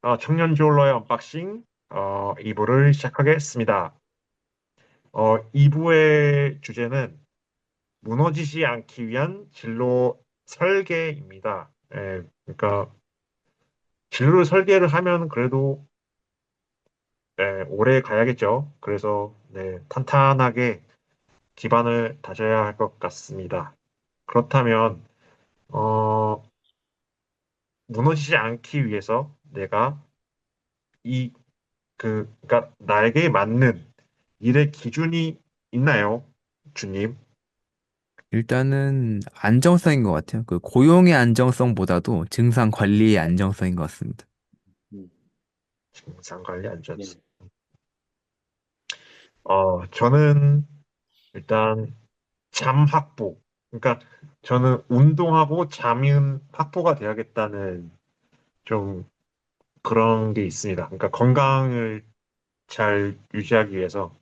그럼 청년 듀얼러의 언박싱 2부를 시작하겠습니다. 2부의 주제는 무너지지 않기 위한 진로 설계입니다. 그러니까 진로 설계를 하면 그래도 오래 가야겠죠. 그래서 탄탄하게 기반을 다져야 할 것 같습니다. 그렇다면 어, 무너지지 않기 위해서 내가 이 그러니까 나에게 맞는 일의 기준이 있나요, 주님? 일단은 안정성인 것 같아요. 그 고용의 안정성보다도 증상 관리의 안정성인 것 같습니다. 음, 증상관리 안전성. 예. 저는 일단 잠 확보. 그러니까 저는 운동하고 잠은 확보가 돼야겠다는 좀 그런 게 있습니다. 그러니까 건강을 잘 유지하기 위해서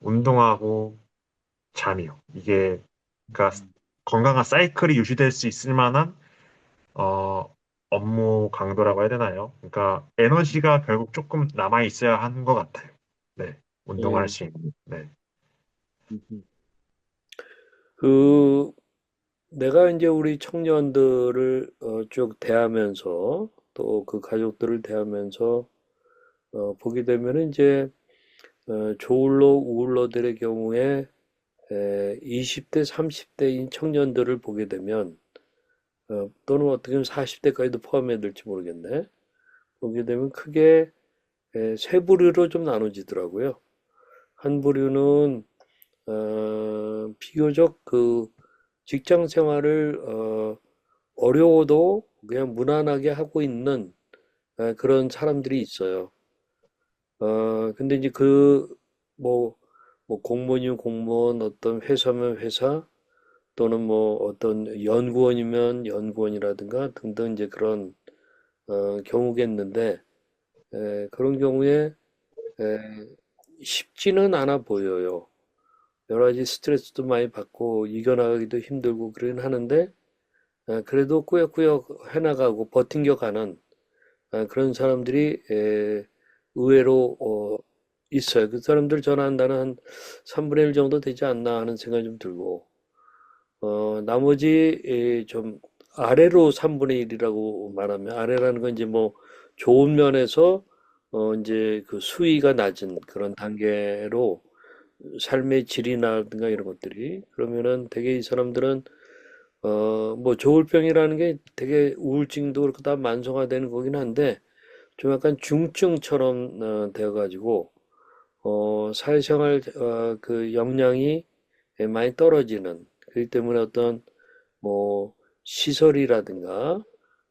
운동하고 잠이요. 이게 그러니까 건강한 사이클이 유지될 수 있을 만한 어, 업무 강도라고 해야 되나요? 그러니까 에너지가 결국 조금 남아 있어야 하는 것 같아요. 네, 운동할 예. 수 있는. 네. 음. 그 내가 이제 우리 청년들을 쭉 대하면서 또 그 가족들을 대하면서 보게 되면은 이제 조울러 우울러들의 경우에 20대, 30대인 청년들을 보게 되면 또는 어떻게 보면 40대까지도 포함해야 될지 모르겠네. 보게 되면 크게 세 부류로 좀 나눠지더라고요. 한 부류는 비교적 그 직장 생활을 어려워도 그냥 무난하게 하고 있는 그런 사람들이 있어요. 근데 이제 뭐, 뭐 공무원이면 공무원, 어떤 회사면 회사, 또는 뭐 어떤 연구원이면 연구원이라든가 등등 이제 그런 경우겠는데, 그런 경우에 에, 쉽지는 않아 보여요. 여러 가지 스트레스도 많이 받고 이겨나가기도 힘들고 그러긴 하는데, 그래도 꾸역꾸역 해나가고 버팅겨가는 그런 사람들이 의외로 있어요. 그 사람들 전화한다는 한 3분의 1 정도 되지 않나 하는 생각이 좀 들고, 나머지 좀 아래로 3분의 1이라고 말하면, 아래라는 건 이제 뭐 좋은 면에서 이제 그 수위가 낮은 그런 단계로 삶의 질이라든가 이런 것들이, 그러면은 되게 이 사람들은 뭐 조울병이라는 게 되게 우울증도 그렇고 다 만성화되는 거긴 한데, 좀 약간 중증처럼 되어가지고 사회생활 그 역량이 많이 떨어지는, 그렇기 때문에 어떤 뭐 시설이라든가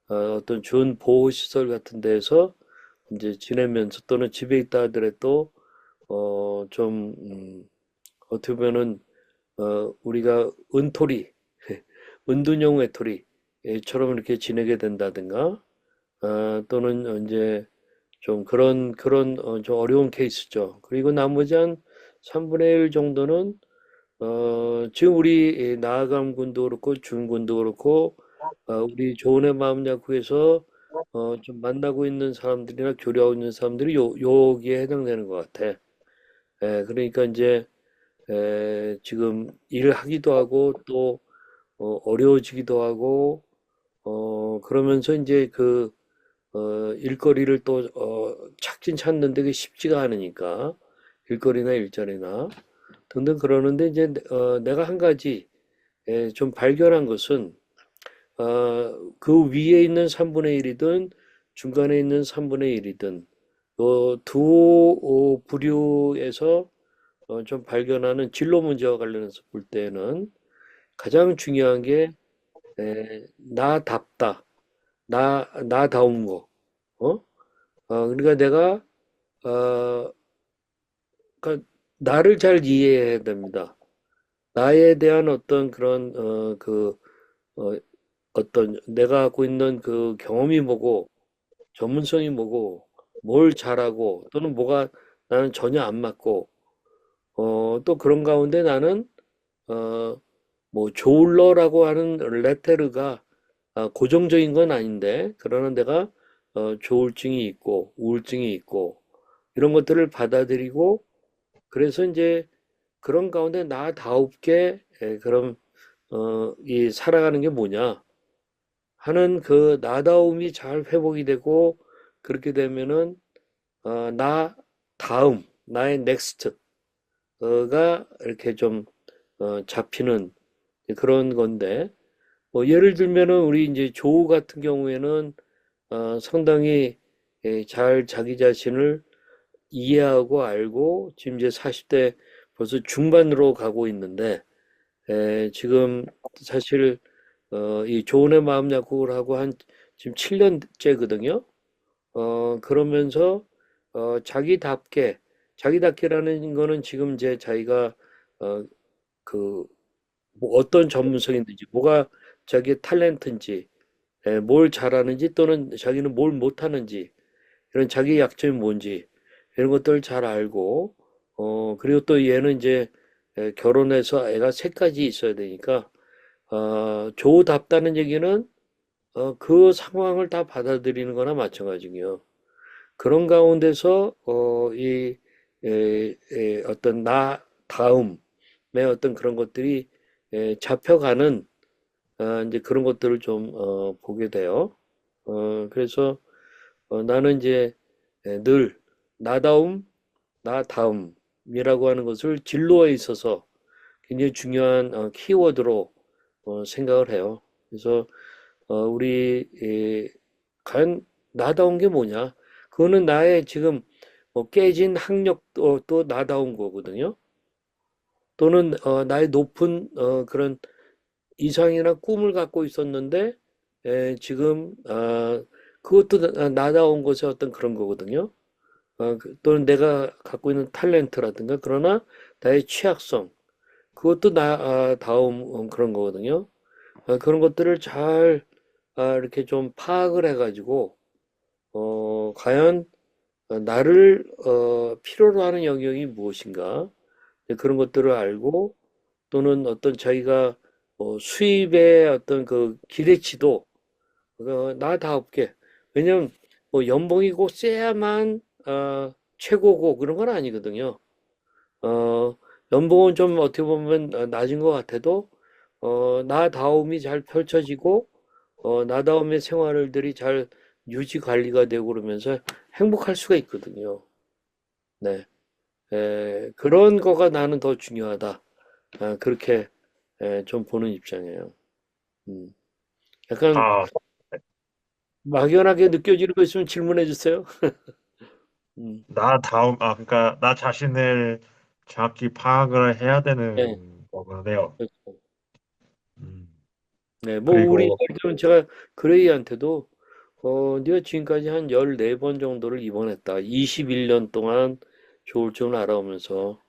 어떤 준 보호 시설 같은 데서 이제 지내면서 또는 집에 있다 하더라도 좀 어떻게 보면은 우리가 은토리, 은둔형 외톨이처럼 이렇게 지내게 된다든가, 또는 이제 좀 그런 좀 어려운 케이스죠. 그리고 나머지 한 3분의 1 정도는 지금 우리 나아감 군도 그렇고 중군도 그렇고 우리 좋은의 마음 약국에서 좀 만나고 있는 사람들이나 교류하고 있는 사람들이 여기에 해당되는 것 같아. 그러니까 이제 지금 일하기도 하고 또 어려워지기도 하고 그러면서 이제 일거리를 또 찾긴 찾는데 그게 쉽지가 않으니까 일거리나 일자리나 등등 그러는데 이제 내가 한 가지 좀 발견한 것은 그 위에 있는 3분의 1이든 중간에 있는 3분의 1이든 두 부류에서 좀 발견하는 진로 문제와 관련해서 볼 때는 가장 중요한 게 나답다, 나다운 거. 어? 그러니까 내가 어, 그러니까 나를 잘 이해해야 됩니다. 나에 대한 어떤 그런 어, 어떤 내가 갖고 있는 그 경험이 뭐고 전문성이 뭐고 뭘 잘하고 또는 뭐가 나는 전혀 안 맞고 또 그런 가운데 나는 어, 뭐 조울러라고 하는 레테르가 고정적인 건 아닌데, 그러나 내가 조울증이 있고, 우울증이 있고, 이런 것들을 받아들이고, 그래서 이제 그런 가운데 나다웁게, 그럼, 이 살아가는 게 뭐냐 하는 그 나다움이 잘 회복이 되고, 그렇게 되면은, 나 다음, 나의 넥스트가 이렇게 좀, 잡히는 그런 건데, 뭐 예를 들면은 우리 이제 조우 같은 경우에는 상당히 잘 자기 자신을 이해하고 알고 지금 이제 40대 벌써 중반으로 가고 있는데 지금 사실 이 조은의 마음 약국을 하고 한 지금 7년째거든요. 그러면서 자기답게라는 거는 지금 이제 자기가 어, 그 뭐 어떤 전문성인지 뭐가 자기의 탤런트인지 뭘 잘하는지 또는 자기는 뭘 못하는지 이런 자기 약점이 뭔지 이런 것들을 잘 알고 그리고 또 얘는 이제 결혼해서 애가 셋까지 있어야 되니까 조답다는 얘기는 그 상황을 다 받아들이는 거나 마찬가지고요. 그런 가운데서 어떤 나 다음의 어떤 그런 것들이 잡혀가는 이제 그런 것들을 좀 보게 돼요. 그래서 나는 이제 늘 나다움, 나다움이라고 하는 것을 진로에 있어서 굉장히 중요한 키워드로 생각을 해요. 그래서 우리 과연 나다운 게 뭐냐? 그거는 나의 지금 뭐 깨진 학력도 또 나다운 거거든요. 또는 나의 높은 그런 이상이나 꿈을 갖고 있었는데 지금 그것도 나다운 것의 어떤 그런 거거든요. 또는 내가 갖고 있는 탤런트라든가 그러나 나의 취약성 그것도 다음 그런 거거든요. 그런 것들을 잘 이렇게 좀 파악을 해가지고 과연 나를 필요로 하는 영역이 무엇인가 그런 것들을 알고 또는 어떤 자기가 수입의 어떤 그 기대치도 나다롭게 왜냐면 뭐 연봉이 꼭 세야만 최고고 그런 건 아니거든요. 어, 연봉은 좀 어떻게 보면 낮은 것 같아도 나다움이 잘 펼쳐지고 나다움의 생활들이 잘 유지 관리가 되고 그러면서 행복할 수가 있거든요. 네. 그런 거가 나는 더 중요하다. 그렇게 좀 보는 입장이에요. 음. 약간 아, 막연하게 느껴지는 거 있으면 질문해 주세요. 음. 그러니까 나 자신을 정확히 파악을 해야 네. 되는 거네요. 그렇죠. 음, 네, 뭐 우리 그리고, 예를 들면 제가 그레이한테도 네가 지금까지 한 14번 정도를 입원했다. 21년 동안 조울증을 알아오면서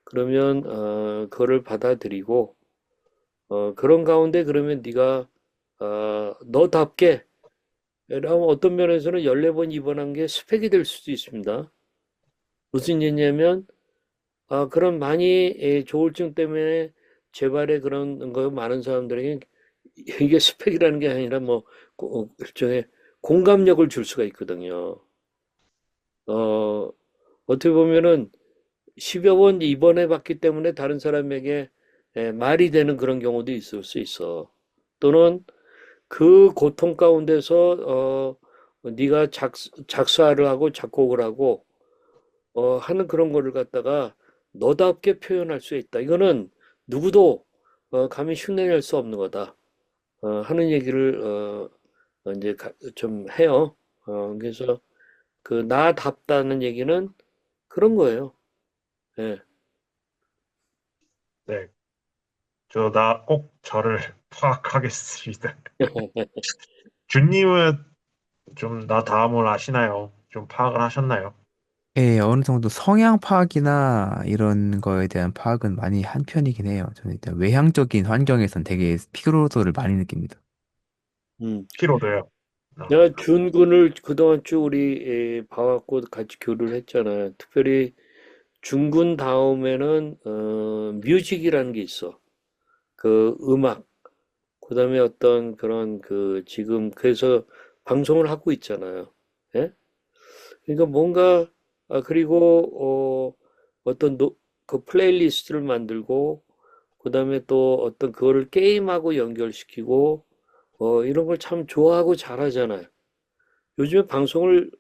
그러면 그거를 받아들이고 그런 가운데 그러면 네가 너답게 라면 어떤 면에서는 14번 입원한 게 스펙이 될 수도 있습니다. 무슨 얘기냐면 그런 많이 조울증 때문에 재발의 그런 거 많은 사람들에게 이게 스펙이라는 게 아니라 뭐 일종의 공감력을 줄 수가 있거든요. 어, 어떻게 보면은 10여 번 입원해 봤기 때문에 다른 사람에게 말이 되는 그런 경우도 있을 수 있어. 또는 그 고통 가운데서 네가 작사를 하고 작곡을 하고 하는 그런 거를 갖다가 너답게 표현할 수 있다. 이거는 누구도 감히 흉내낼 수 없는 거다. 하는 얘기를 이제 좀 해요. 그래서 그 나답다는 얘기는 그런 거예요. 예. 네, 나 꼭 저를 파악하겠습니다. 준님은 좀 나 다음을 아시나요? 좀 파악을 하셨나요? 예, 어느 정도 성향 파악이나 이런 거에 대한 파악은 많이 한 편이긴 해요. 저는 일단 외향적인 환경에선 되게 피로도를 많이 느낍니다. 음. 피로도요. 내가 준군을 그동안 쭉 우리 봐왔고 같이 교류를 했잖아요. 특별히 중군 다음에는 뮤직이라는 게 있어. 그 음악, 그다음에 어떤 그런 그 지금 그래서 방송을 하고 있잖아요. 예? 그러니까 뭔가 그리고 어떤 그 플레이리스트를 만들고 그다음에 또 어떤 그거를 게임하고 연결시키고 이런 걸 참 좋아하고 잘하잖아요. 요즘에 방송을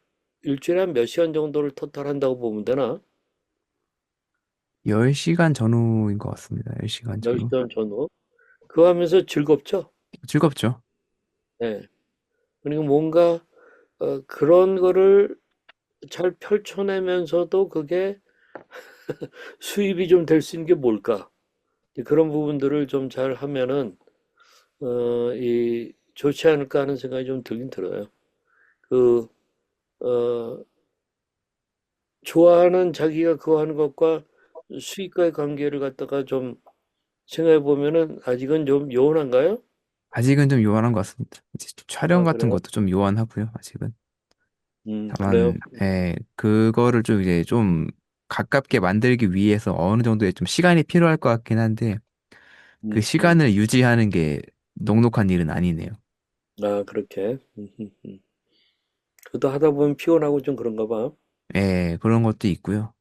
일주일에 한 몇 시간 정도를 토탈한다고 보면 되나? 10시간 전후인 것 같습니다. 10시간 전후. 10시간 전후. 그거 하면서 즐겁죠? 즐겁죠? 네. 그리고 뭔가 그런 거를 잘 펼쳐내면서도 그게 수입이 좀 될 수 있는 게 뭘까? 그런 부분들을 좀 잘 하면은 이 좋지 않을까 하는 생각이 좀 들긴 들어요. 그 어, 좋아하는 자기가 그거 하는 것과 수익과의 관계를 갖다가 좀 생각해 보면은 아직은 좀 요원한가요? 아직은 좀 요원한 것 같습니다. 이제 촬영 아, 같은 그래요? 것도 좀 요원하고요, 아직은. 그래요? 다만, 그거를 좀 이제 좀 가깝게 만들기 위해서 어느 정도의 좀 시간이 필요할 것 같긴 한데, 그 음, 음. 시간을 유지하는 게 녹록한 일은 아니네요. 아, 그렇게. 그것도 하다 보면 피곤하고 좀 그런가 봐. 예, 그런 것도 있고요.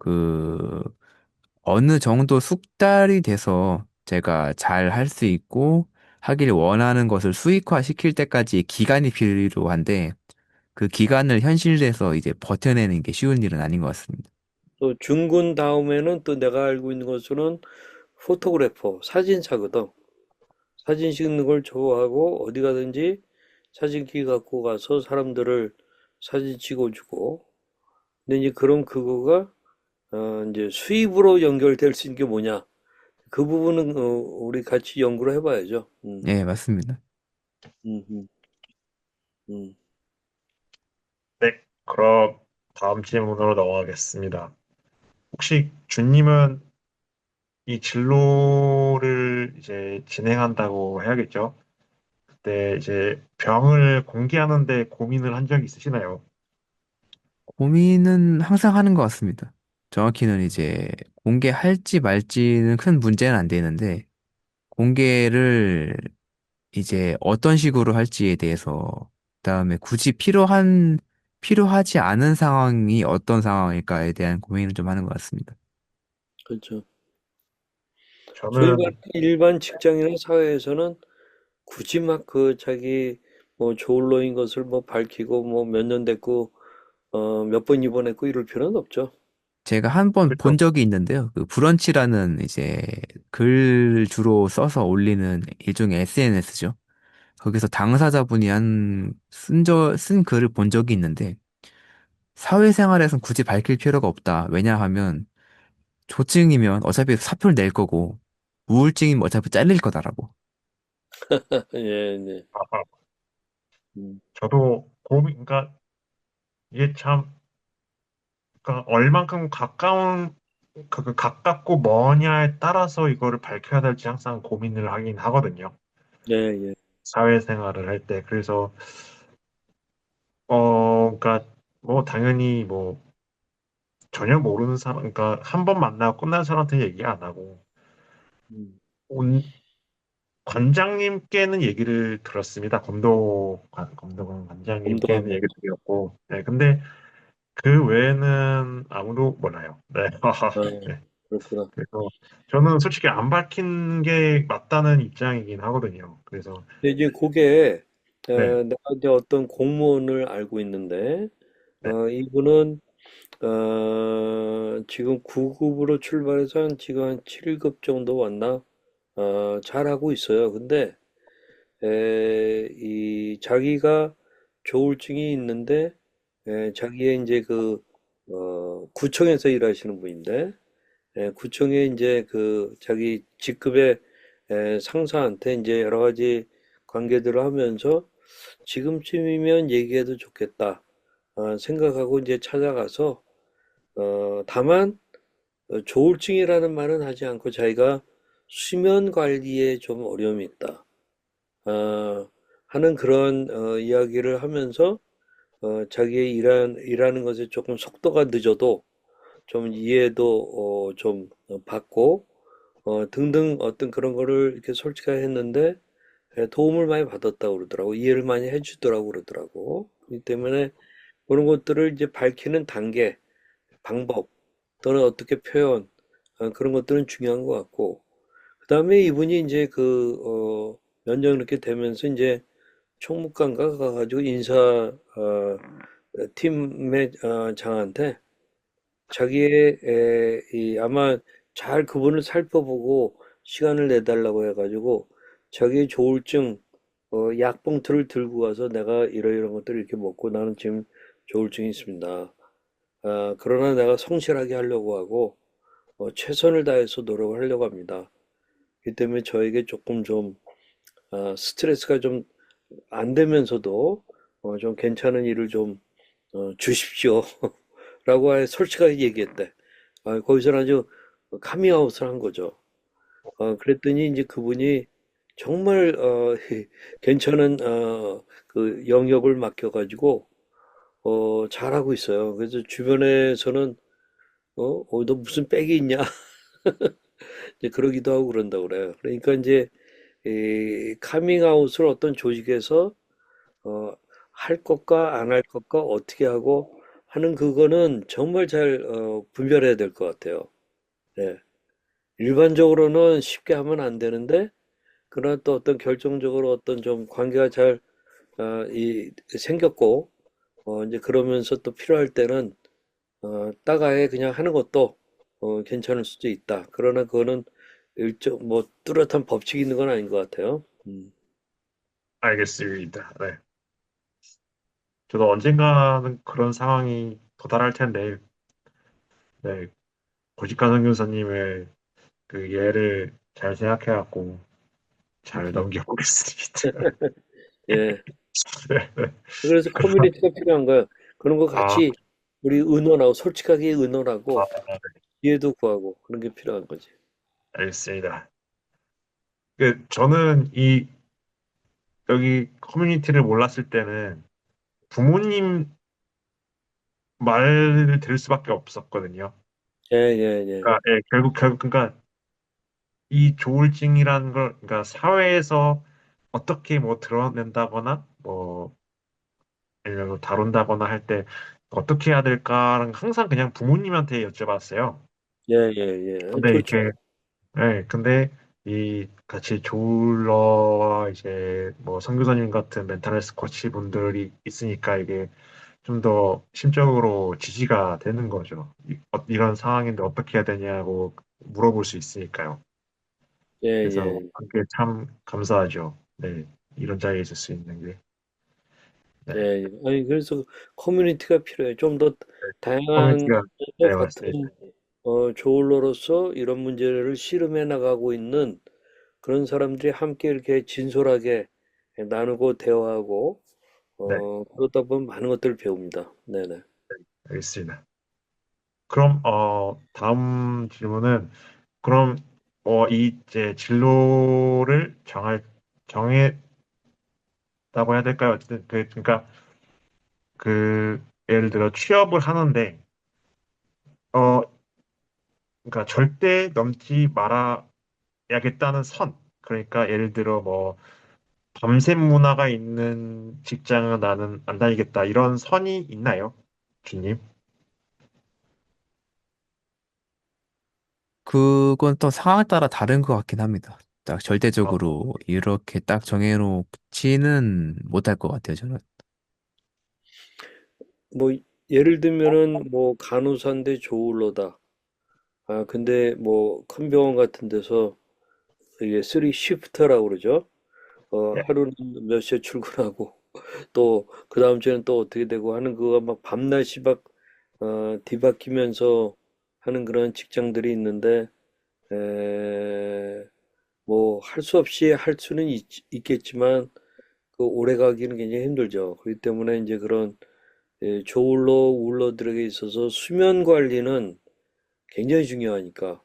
어느 정도 숙달이 돼서 제가 잘 할 수 있고, 하길 원하는 것을 수익화 시킬 때까지 기간이 필요한데, 그 기간을 현실에서 이제 버텨내는 게 쉬운 일은 아닌 것 같습니다. 또 중군 다음에는 또 내가 알고 있는 것으로는 포토그래퍼, 사진사거든. 사진 찍는 걸 좋아하고 어디 가든지 사진기 갖고 가서 사람들을 사진 찍어주고. 근데 이제 그런 그거가 이제 수입으로 연결될 수 있는 게 뭐냐? 그 부분은 우리 같이 연구를 해봐야죠. 예, 맞습니다. 음, 음, 음. 네, 그럼 다음 질문으로 넘어가겠습니다. 혹시 준님은 이 진로를 이제 진행한다고 해야겠죠? 그때 이제 병을 공개하는데 고민을 한 적이 있으시나요? 고민은 항상 하는 것 같습니다. 정확히는 이제 공개할지 말지는 큰 문제는 안 되는데, 공개를 이제 어떤 식으로 할지에 대해서, 그다음에 굳이 필요하지 않은 상황이 어떤 상황일까에 대한 고민을 좀 하는 것 같습니다. 그렇죠. 저희 같은 저는 일반 직장이나 사회에서는 굳이 막 그 자기 뭐 저울로인 것을 뭐 밝히고 뭐 몇 년 됐고 몇 번 입원했고 이럴 필요는 없죠. 제가 한 번 본 그렇죠. 적이 있는데요. 그 브런치라는 이제 글 주로 써서 올리는 일종의 SNS죠. 거기서 당사자분이 쓴 글을 본 적이 있는데, 사회생활에선 굳이 밝힐 필요가 없다. 왜냐하면, 조증이면 어차피 사표를 낼 거고, 우울증이면 어차피 잘릴 거다라고. 예, 네. 아, 음, 저도 고민, 그러니까 이게 참, 그러니까 얼만큼 가깝고 뭐냐에 따라서 이거를 밝혀야 될지 항상 고민을 하긴 하거든요. 예, 예. 사회생활을 할 때. 그래서, 그러니까 뭐 당연히 뭐 전혀 모르는 사람, 그러니까 한 번 만나고 끝난 사람한테 얘기 안 하고, 음, 온, 관장님께는 얘기를 들었습니다. 검도관 관장님께는 검도하고. 얘기를 드렸고, 네, 근데 그 외에는 아무도 몰라요. 네. 아, 네. 그렇구나. 그래서 저는 솔직히 안 밝힌 게 맞다는 입장이긴 하거든요. 그래서, 근데 이제 그게 네, 내가 이제 어떤 공무원을 알고 있는데 네, 이분은 지금 9급으로 출발해서 지금 한 7급 정도 왔나? 잘하고 있어요. 근데 이 자기가 조울증이 있는데 자기의 이제 그 구청에서 일하시는 분인데 구청에 이제 그 자기 직급의 상사한테 이제 여러 가지 관계들을 하면서 지금쯤이면 얘기해도 좋겠다 생각하고 이제 찾아가서 다만 조울증이라는 말은 하지 않고 자기가 수면 관리에 좀 어려움이 있다. 하는 그런 이야기를 하면서 자기의 일하는 것에 조금 속도가 늦어도 좀 이해도 좀 받고 등등 어떤 그런 거를 이렇게 솔직하게 했는데 도움을 많이 받았다고 그러더라고. 이해를 많이 해주더라고 그러더라고. 그렇기 때문에 그런 것들을 이제 밝히는 단계, 방법, 또는 어떻게 표현, 그런 것들은 중요한 것 같고, 그 다음에 이분이 이제 몇 년 이렇게 되면서 이제 총무관가 가가지고 팀의 장한테 자기의 아마 잘 그분을 살펴보고 시간을 내달라고 해가지고 자기의 조울증 약봉투를 들고 가서 내가 이러이러한 것들을 이렇게 먹고 나는 지금 조울증이 있습니다. 그러나 내가 성실하게 하려고 하고 최선을 다해서 노력을 하려고 합니다. 그 때문에 저에게 조금 좀 스트레스가 좀 안 되면서도 좀 괜찮은 일을 좀 주십시오. 라고 솔직하게 얘기했대. 거기서는 아주 카밍아웃을 한 거죠. 그랬더니 이제 그분이 정말 괜찮은 그 영역을 맡겨가지고 잘하고 있어요. 그래서 주변에서는 너 무슨 백이 있냐? 이제 그러기도 하고 그런다 그래요. 그러니까 이제 이 카밍아웃을 어떤 조직에서 할 것과 안 할 것과 어떻게 하고 하는 그거는 정말 잘 분별해야 될 것 같아요. 예. 일반적으로는 쉽게 하면 안 되는데, 그러나 또 어떤 결정적으로 어떤 좀 관계가 잘 생겼고, 이제 그러면서 또 필요할 때는 따가에 그냥 하는 것도 괜찮을 수도 있다. 그러나 그거는 뭐 뚜렷한 법칙이 있는 건 아닌 것 같아요. 알겠습니다. 네. 저도 언젠가는 그런 상황이 도달할 텐데, 네. 고직관 선교사님의 그 예를 잘 생각해갖고 잘 넘겨보겠습니다. 예. 네, 네. 그래서 그럼, 커뮤니티가 필요한 거예요. 그런 거 아, 같이 우리 의논하고 솔직하게 의논하고 아, 이해도 구하고 그런 게 필요한 거지. 알겠습니다. 저는 여기 커뮤니티를 몰랐을 때는 부모님 말을 들을 수밖에 없었거든요. 예, 예, 예. 그러니까, 예, 그러니까 이 조울증이라는 걸, 그러니까 사회에서 어떻게 뭐 드러낸다거나, 뭐, 아니면 뭐 다룬다거나 할 때 어떻게 해야 될까를 항상 그냥 부모님한테 여쭤봤어요. 예, 예, 예. 근데 좋죠. 이렇게, 예, 근데 이 같이 조울러와 이제 뭐 선교사님 같은 멘탈 헬스 코치 분들이 있으니까 이게 좀 더 심적으로 지지가 되는 거죠. 이런 상황인데 어떻게 해야 되냐고 물어볼 수 있으니까요. 예, 그래서 예, 그게 참 감사하죠. 네, 이런 자리에 있을 수 있는 게. 예. 네, 예. 아니, 그래서 커뮤니티가 필요해. 좀 더 다양한 커뮤니티가, 네, 맞습니다. 같은 조울러로서 이런 문제를 씨름해 나가고 있는 그런 사람들이 함께 이렇게 진솔하게 나누고 대화하고 네, 그러다 보면 많은 것들을 배웁니다. 네네. 알겠습니다. 그럼, 다음 질문은, 그럼, 이제 진로를 정했다고 해야 될까요? 어쨌든, 그러니까, 예를 들어 취업을 하는데, 어, 그러니까 절대 넘지 말아야겠다는 선. 그러니까 예를 들어 뭐, 밤샘 문화가 있는 직장은 나는 안 다니겠다. 이런 선이 있나요? 주님? 그건 또 상황에 따라 다른 것 같긴 합니다. 딱 어, 절대적으로 이렇게 딱 정해놓지는 못할 것 같아요, 저는. 뭐 예를 들면은 뭐 간호사인데 조울러다. 근데 뭐 큰 병원 같은 데서 이게 3 시프트라고 그러죠. 네, 하루는 몇 시에 출근하고 또 그 다음 주에는 또 어떻게 되고 하는 그거 막 밤낮이 막 뒤바뀌면서 하는 그런 직장들이 있는데 뭐 할 수 없이 할 수는 있겠지만 그 오래 가기는 굉장히 힘들죠. 그렇기 때문에 이제 그런 저울러 울러들에게 있어서 수면 관리는 굉장히 중요하니까.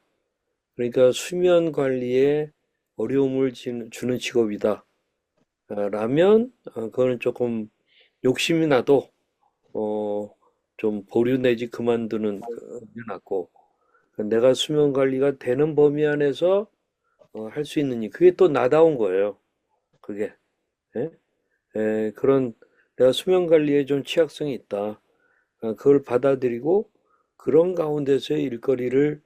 그러니까 수면 관리에 어려움을 주는 직업이다. 라면, 그거는 조금 욕심이 나도, 좀 보류 내지 그만두는 게 낫고, 내가 수면 관리가 되는 범위 안에서 할 수 있느니, 그게 또 나다운 거예요. 그게. 예? 그런 내가 수면 관리에 좀 취약성이 있다. 그걸 받아들이고 그런 가운데서의 일거리를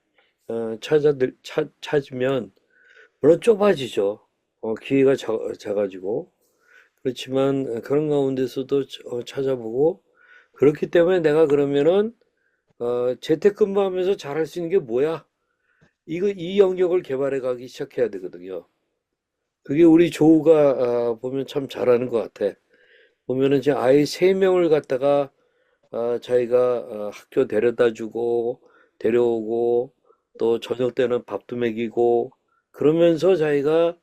찾으면 물론 좁아지죠. 기회가 작아지고. 그렇지만 그런 가운데서도 찾아보고 그렇기 때문에 내가 그러면은 재택근무하면서 잘할 수 있는 게 뭐야? 이 영역을 개발해 가기 시작해야 되거든요. 그게 우리 조우가 보면 참 잘하는 것 같아. 보면은 이제 아이 세 명을 갖다가 자기가 학교 데려다 주고 데려오고 또 저녁 때는 밥도 먹이고 그러면서 자기가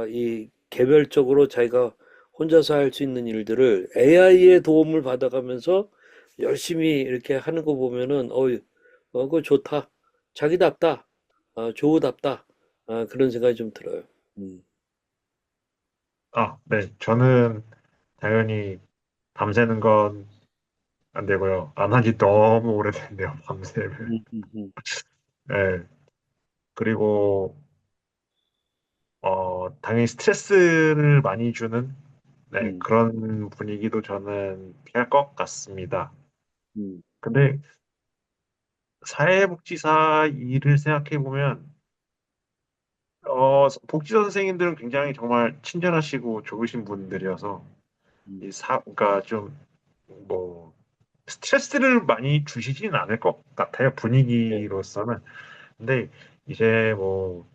이 개별적으로 자기가 혼자서 할 수 있는 일들을 AI의 도움을 받아가면서 열심히 이렇게 하는 거 보면은 그거 좋다. 자기답다. 조우답다. 그런 생각이 좀 들어요. 음, 네. 저는 당연히 밤새는 건 안 되고요. 안 한지 너무 오래됐네요, 밤샘을. 음, 음, 음, 네. 그리고, 당연히 스트레스를 많이 주는, 네, 음, 그런 분위기도 저는 피할 것 같습니다. 음, 근데 사회복지사 일을 생각해보면, 복지사 선생님들은 굉장히 정말 친절하시고 좋으신 분들이어서, 음. 그러니까 좀, 뭐, 스트레스를 많이 주시지는 않을 것 같아요, 네, 분위기로서는. 근데 이제 뭐,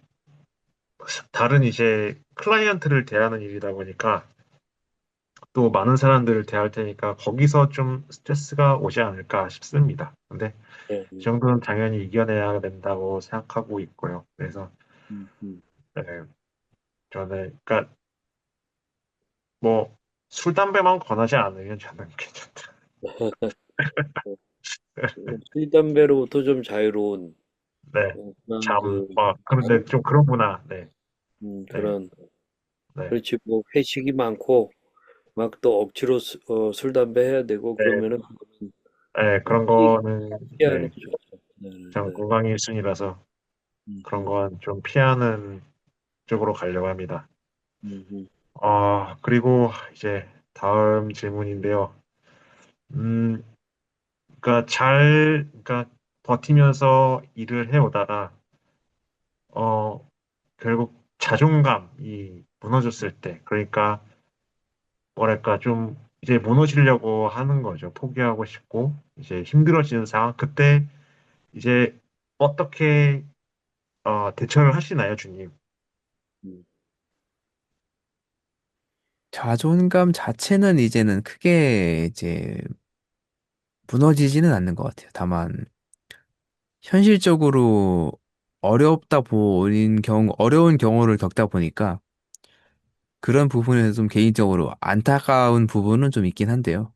다른 이제 클라이언트를 대하는 일이다 보니까 또 많은 사람들을 대할 테니까 거기서 좀 스트레스가 오지 않을까 싶습니다. 근데 네, 이 정도는 당연히 이겨내야 된다고 생각하고 있고요. 그래서 음, 음. 네, 저는 그러니까 뭐 술, 담배만 권하지 않으면 저는 괜찮다. 술, 담배로부터 좀 자유로운 네, 그런 참, 그런데 좀 그런 문화, 네, 네, 그런 네, 그렇지 뭐 회식이 많고 막 또 억지로 술, 담배 해야 되고 네, 그러면은 네, 그런 피- 거는 피하는 네, 게 좋죠. 네, 전 네. 건강이 1순위라서 음, 그런 음, 건 좀 피하는 쪽으로 가려고 합니다. 음. 그리고 이제 다음 질문인데요. 음, 그러니까 버티면서 일을 해오다가, 어, 결국 자존감이 무너졌을 때, 그러니까, 뭐랄까, 좀, 이제 무너지려고 하는 거죠. 포기하고 싶고, 이제 힘들어지는 상황. 그때, 이제, 어떻게, 대처를 하시나요, 주님? 음. 자존감 자체는 이제는 크게 이제 무너지지는 않는 것 같아요. 다만 현실적으로 어려운 경우를 겪다 보니까 그런 부분에서 좀 개인적으로 안타까운 부분은 좀 있긴 한데요.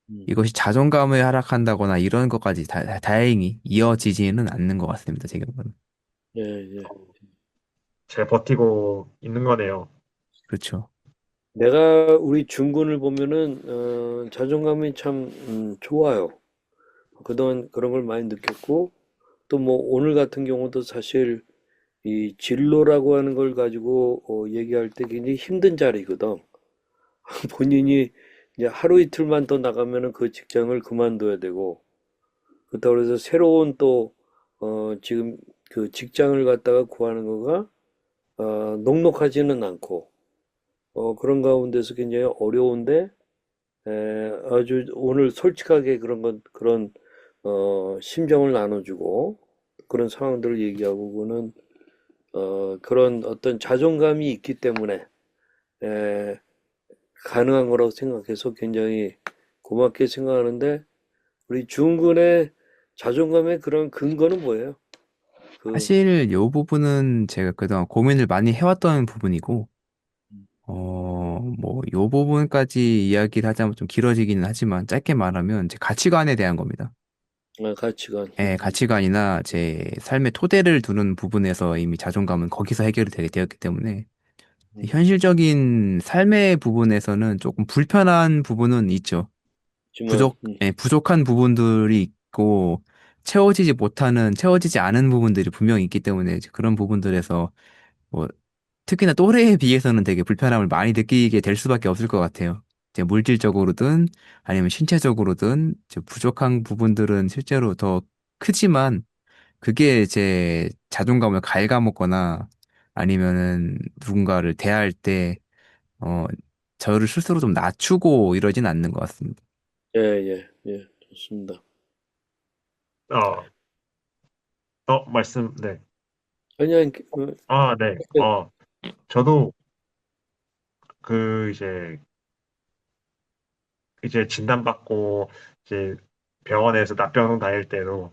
음. 이것이 자존감을 하락한다거나 이런 것까지 다행히 이어지지는 않는 것 같습니다. 제 경우는. 예, 예. 잘 버티고 있는 거네요. 그렇죠. 내가 우리 중군을 보면은 자존감이 참 좋아요. 그동안 그런 걸 많이 느꼈고 또 뭐 오늘 같은 경우도 사실 이 진로라고 하는 걸 가지고 얘기할 때 굉장히 힘든 자리거든. 본인이 이제 하루 이틀만 더 나가면은 그 직장을 그만둬야 되고, 그렇다고 해서 새로운 또, 지금 그 직장을 갖다가 구하는 거가, 녹록하지는 않고, 그런 가운데서 굉장히 어려운데, 아주 오늘 솔직하게 심정을 나눠주고, 그런 상황들을 얘기하고, 그거는, 그런 어떤 자존감이 있기 때문에, 에, 가능한 거라고 생각해서 굉장히 고맙게 생각하는데 우리 중군의 자존감의 그런 근거는 뭐예요? 그 사실 이 부분은 제가 그동안 고민을 많이 해왔던 부분이고, 이 부분까지 이야기를 하자면 좀 길어지기는 하지만 짧게 말하면 제 가치관에 대한 겁니다. 가치관. 예, 가치관이나 제 삶의 토대를 두는 부분에서 이미 자존감은 거기서 해결이 되었기 때문에 현실적인 삶의 부분에서는 조금 불편한 부분은 있죠. 있지만 부족한 부분들이 있고, 채워지지 않은 부분들이 분명히 있기 때문에 이제 그런 부분들에서 뭐 특히나 또래에 비해서는 되게 불편함을 많이 느끼게 될 수밖에 없을 것 같아요. 이제 물질적으로든 아니면 신체적으로든 이제 부족한 부분들은 실제로 더 크지만 그게 제 자존감을 갉아먹거나 아니면은 누군가를 대할 때, 어, 저를 스스로 좀 낮추고 이러진 않는 것 같습니다. 예, 예, 예, 좋습니다. 어, 네. 그냥 아, 네. 저도 그 이제 진단받고 이제 병원에서 납병원 다닐 때도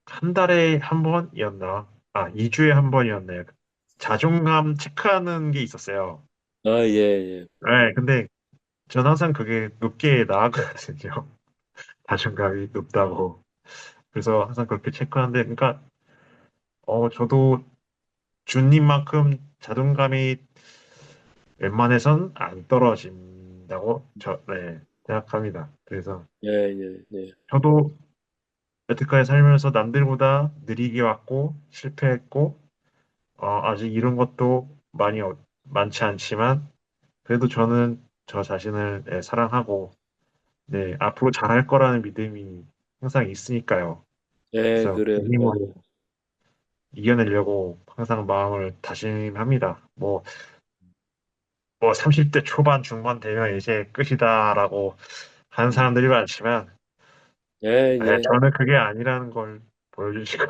한 달에 한 번이었나? 아, 2주에 한 번이었네요. 자존감 체크하는 게 있었어요. 아, 예, 예. 네, 근데 전 항상 그게 높게 나왔거든요. 자존감이 높다고. 그래서 항상 그렇게 체크하는데, 그러니까 저도 준님만큼 자존감이 웬만해선 안 떨어진다고 네, 생각합니다. 그래서 예, 예, 예. 저도 여태까지 살면서 남들보다 느리게 왔고 실패했고 아직 이런 것도 많지 않지만 그래도 저는 저 자신을 네, 사랑하고 네, 앞으로 잘할 거라는 믿음이 항상 있으니까요. 예, 그래서 그래요. 그 힘으로 이겨내려고 항상 마음을 다짐합니다. 뭐 30대 초반 중반 되면 이제 끝이다라고 하는 음. 사람들이 많지만 예, 네, 예. 저는 그게 아니라는 걸 보여주시고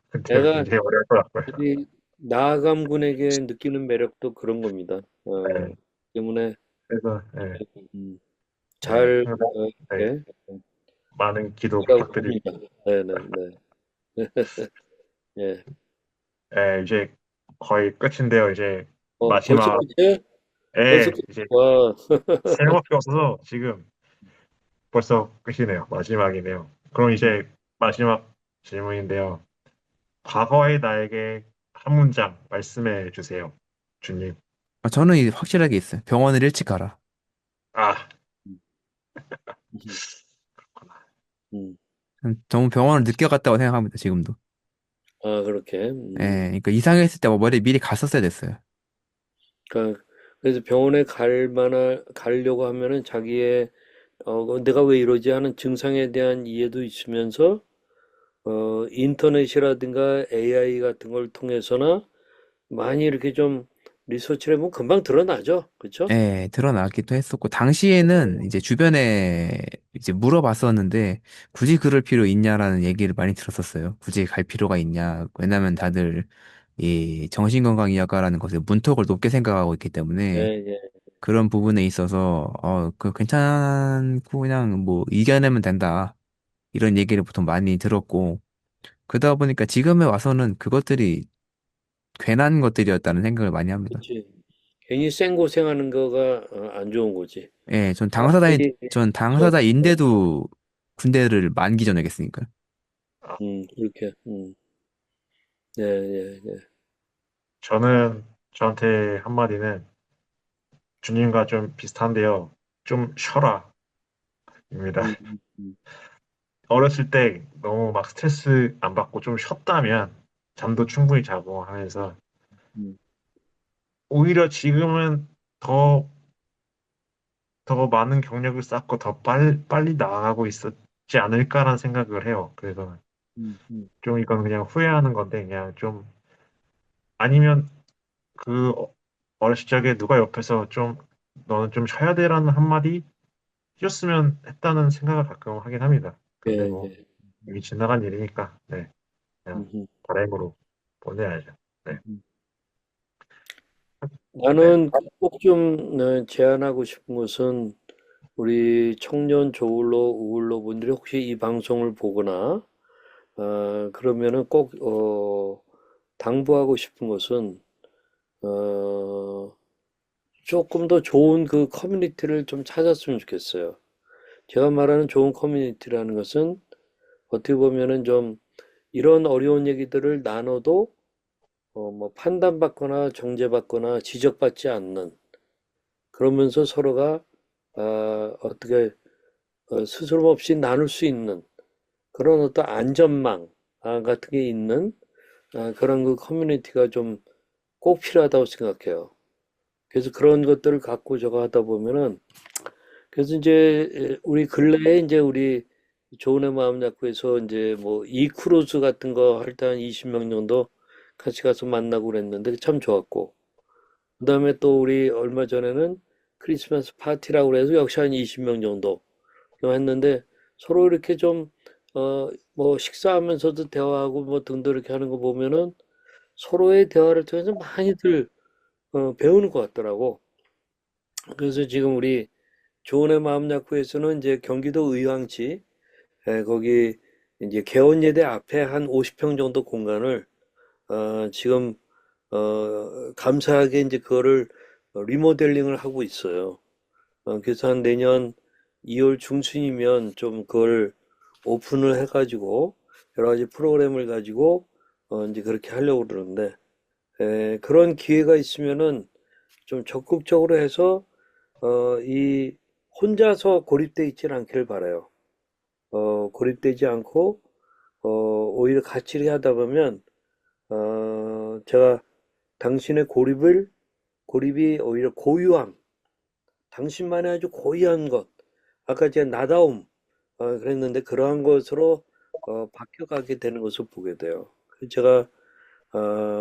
근데 내가 굉장히 어려울 것 같고요. 우리 나아감 군에게 느끼는 매력도 그런 겁니다. 네, 때문에 그래서 네, 음, 네, 잘 항상 네, 이렇게 많은 기도 하라고 부탁드립니다. 합니다. 네, 네, 네. 예. 네, 이제 거의 끝인데요. 이제 벌써 마지막 끝이에요? 벌써 끝. 이제 와, 세 번밖에 없어서 지금 벌써 끝이네요. 마지막이네요. 그럼 음, 이제 마지막 질문인데요. 과거의 나에게 한 문장 말씀해 주세요. 주님. 저는 확실하게 있어요. 병원을 일찍 가라. 아, 음, 음, 그렇구나. 음. 너무 병원을 늦게 갔다고 생각합니다, 지금도. 아, 그렇게. 예, 그러니까 이상했을 때 뭐 머리 미리 갔었어야 됐어요. 그러니까 그래서 병원에 가려고 하면은 자기의 내가 왜 이러지 하는 증상에 대한 이해도 있으면서 인터넷이라든가 AI 같은 걸 통해서나 많이 이렇게 좀 리서치를 해보면 금방 드러나죠. 그렇죠? 예, 드러나기도 했었고, 당시에는 이제 주변에 이제 물어봤었는데, 굳이 그럴 필요 있냐라는 얘기를 많이 들었었어요. 굳이 갈 필요가 있냐. 왜냐면 다들 이 정신건강의학과라는 것에 문턱을 높게 생각하고 있기 예, 때문에, 예. 그런 부분에 있어서, 그 괜찮고 그냥 뭐 이겨내면 된다. 이런 얘기를 보통 많이 들었고, 그러다 보니까 지금에 와서는 그것들이 괜한 것들이었다는 생각을 많이 합니다. 그렇지. 괜히 생고생하는 거가 안 좋은 거지. 예, 차라리 전 저, 당사자인데도 군대를 만기 전에 겠으니까. 아, 그렇게, 예, 예, 예. 저는 저한테 한마디는 주님과 좀 비슷한데요. 좀 쉬어라. 입니다. 음, 음, 어렸을 때 너무 막 스트레스 안 받고 좀 쉬었다면 잠도 충분히 자고 하면서 음. 오히려 지금은 더, 더 많은 경력을 쌓고 더 빨리 나아가고 있었지 않을까라는 생각을 해요. 그래서 음, 음. 좀 이건 그냥 후회하는 건데 그냥 좀 아니면 그 어렸을 적에 누가 옆에서 좀 너는 좀 쉬어야 돼라는 한마디 해줬으면 했다는 생각을 가끔 하긴 합니다. 예, 근데 뭐 예. 이미 지나간 일이니까 네, 그냥 음, 바람으로 보내야죠. 네, 음. 네, 나는 꼭 좀 제안하고 싶은 것은 우리 청년 우울로 분들이 혹시 이 방송을 보거나 그러면은 꼭 당부하고 싶은 것은 어, 조금 더 좋은 그 커뮤니티를 좀 찾았으면 좋겠어요. 제가 말하는 좋은 커뮤니티라는 것은 어떻게 보면은 좀 이런 어려운 얘기들을 나눠도 뭐 판단받거나 정죄받거나 지적받지 않는 그러면서 서로가 어떻게 스스럼 없이 나눌 수 있는 그런 어떤 안전망 같은 게 있는 그런 그 커뮤니티가 좀 꼭 필요하다고 생각해요. 그래서 그런 것들을 갖고 저거 하다 보면은 그래서 이제 우리 근래에 이제 우리 좋은의 마음 약국에서 이제 뭐 이크루즈 같은 거 할 때 한 20명 정도 같이 가서 만나고 그랬는데 참 좋았고 그다음에 또 우리 얼마 전에는 크리스마스 파티라고 그래서 역시 한 20명 정도 했는데 서로 이렇게 좀 뭐 식사하면서도 대화하고 뭐 등등 이렇게 하는 거 보면은 서로의 대화를 통해서 많이들 배우는 것 같더라고. 그래서 지금 우리 조은의 마음약국에서는 이제 경기도 의왕시 거기 이제 개원예대 앞에 한 50평 정도 공간을 지금 감사하게 이제 그거를 리모델링을 하고 있어요. 그래서 한 내년 2월 중순이면 좀 그걸 오픈을 해가지고 여러 가지 프로그램을 가지고 이제 그렇게 하려고 그러는데 그런 기회가 있으면은 좀 적극적으로 해서 이 혼자서 고립돼 있지는 않기를 바라요. 고립되지 않고 오히려 같이 이렇게 하다 보면 제가 당신의 고립이 오히려 고유함, 당신만의 아주 고유한 것, 아까 제가 나다움 그랬는데 그러한 것으로 바뀌어가게 되는 것을 보게 돼요. 그래서 제가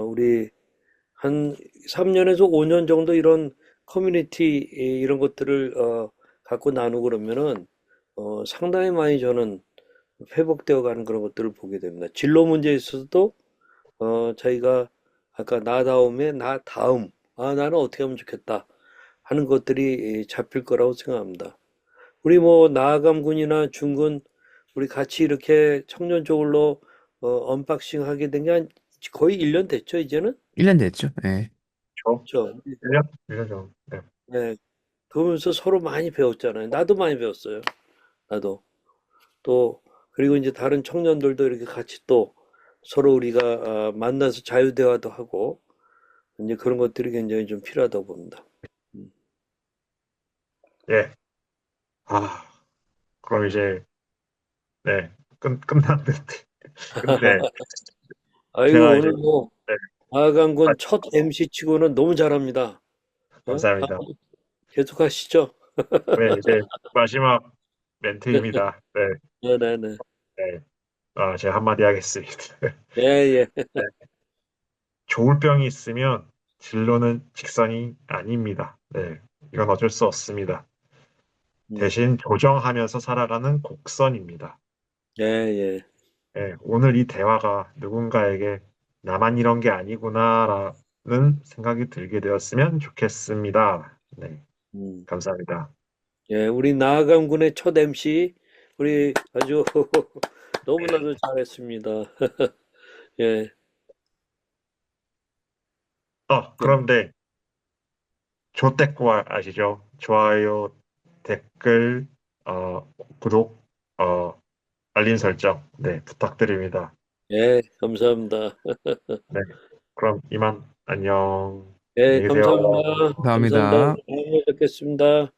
우리 한 3년에서 5년 정도 이런 커뮤니티 이런 것들을 갖고 나누고 그러면은 상당히 많이 저는 회복되어 가는 그런 것들을 보게 됩니다. 진로 문제에 있어서도 저희가 아까 나 다음에 나 다음 나는 어떻게 하면 좋겠다 하는 것들이 잡힐 거라고 생각합니다. 우리 뭐 나아감 군이나 중군 우리 같이 이렇게 청년 저울로 언박싱 하게 된 게 거의 1년 됐죠, 이제는? 1년 됐죠. 예. 저 그렇죠. 1년? 1년 전. 네. 네. 그러면서 서로 많이 배웠잖아요. 나도 많이 배웠어요. 나도. 또 그리고 이제 다른 청년들도 이렇게 같이 또 서로 우리가 만나서 자유대화도 하고 이제 그런 것들이 굉장히 좀 필요하다고 봅니다. 음. 예. 아, 그럼 이제 네. 끝났는데. 근데 아이고 제가 이제 오늘 뭐 네, 아, 아강군 첫 MC 치고는 너무 잘합니다. 감사합니다. 다음에 계속 하시죠. 네, 이제 마지막 멘트입니다. 네, 네네네. 네. 제가 한마디 하겠습니다. 예, 예. 네. 조울병이 있으면 진로는 직선이 아닙니다. 네, 이건 어쩔 수 없습니다. 음. 대신 조정하면서 살아가는 곡선입니다. 예, 예. 네, 오늘 이 대화가 누군가에게 나만 이런 게 아니구나라는 생각이 들게 되었으면 좋겠습니다. 네, 음. 감사합니다. 예, 우리 나아감군의 첫 MC 우리 아주 네. 너무나도 잘했습니다. 예. 예. 그런데 조댓구 아시죠? 좋아요, 댓글, 구독, 알림 설정, 네, 부탁드립니다. 예, 감사합니다. 네, 그럼 이만 안녕. 예, 안녕히 계세요. 감사합니다. 감사합니다. 감사합니다. 다음에 뵙겠습니다.